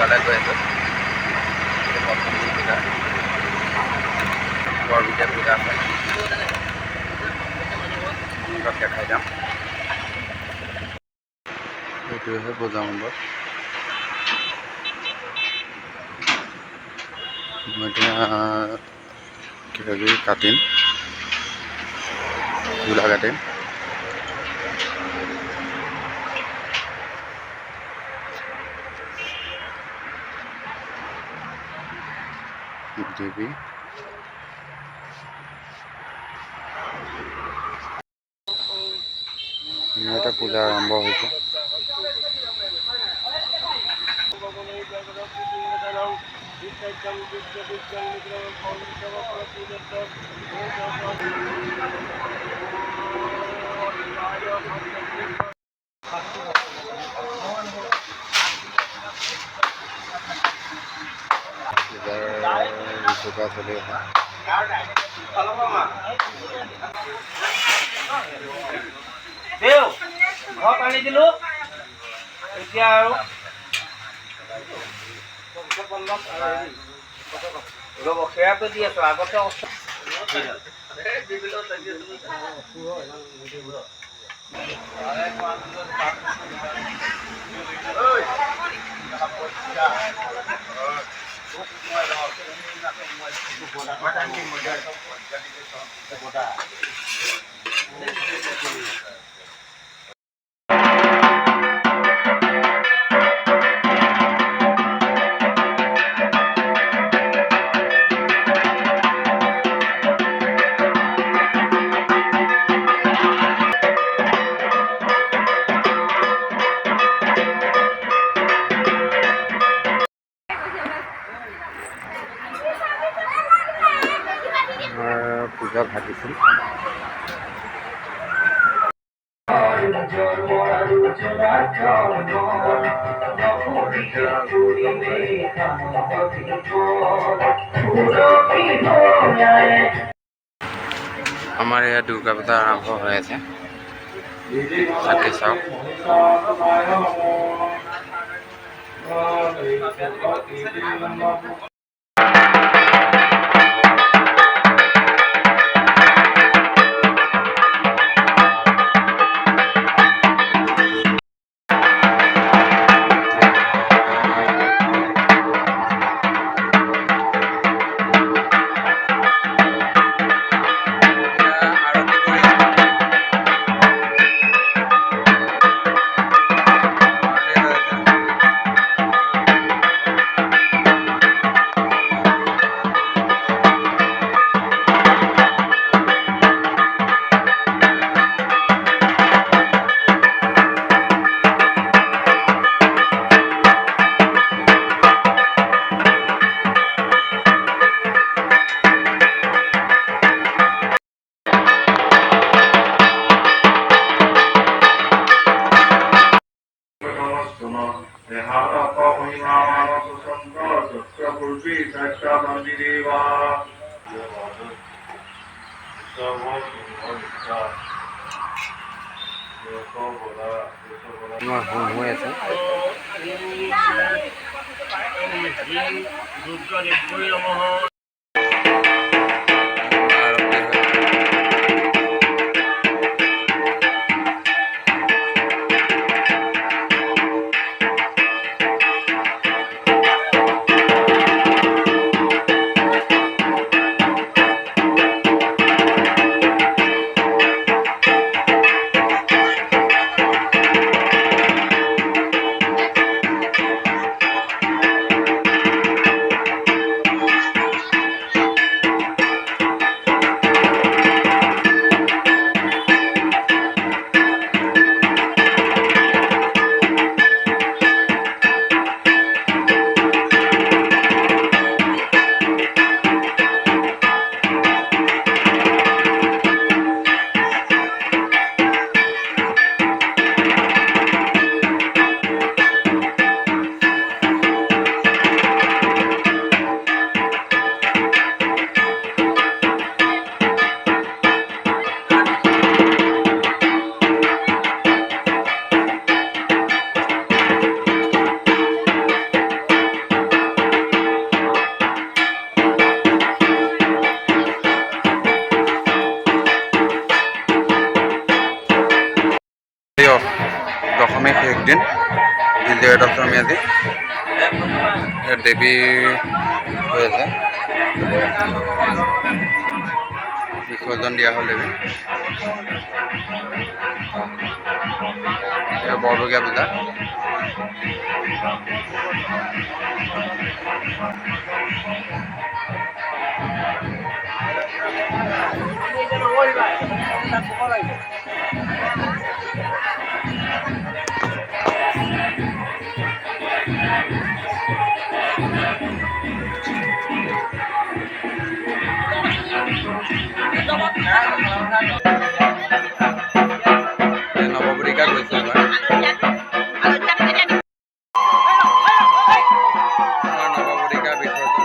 পূজালৈ গৈ আছোঁ। প্ৰথম দিন পূজা বৰ বিশেষ পূজা আছে, দেখাই যাম। এইটোহে পূজা মণ্ডপ। মই এতিয়া কিবাকিবি কাটিম, চুলা কাটিম। দেৱী এটা পূজা আৰম্ভ হৈছে। পূজা চলি আছে। ঘৰ পানী দিলো এতিয়া আৰু ৰ'ব সেয়াটো দি আছো আগতে পূজা ভাগিছিল। আমাৰ ইয়াত দুৰ্গা পূজা আৰম্ভ হৈ আছে। তাকে চাওক। হৈ আছে। বিজয় দশমী আজি দেৱী হৈ আছে বিসৰ্জন দিয়া হ'ল দেৱী বৰভগীয়া পূজা নৱপৰিকা গৈছে এবাৰ নৱপৰিকা বিসৰ্জন হৈছে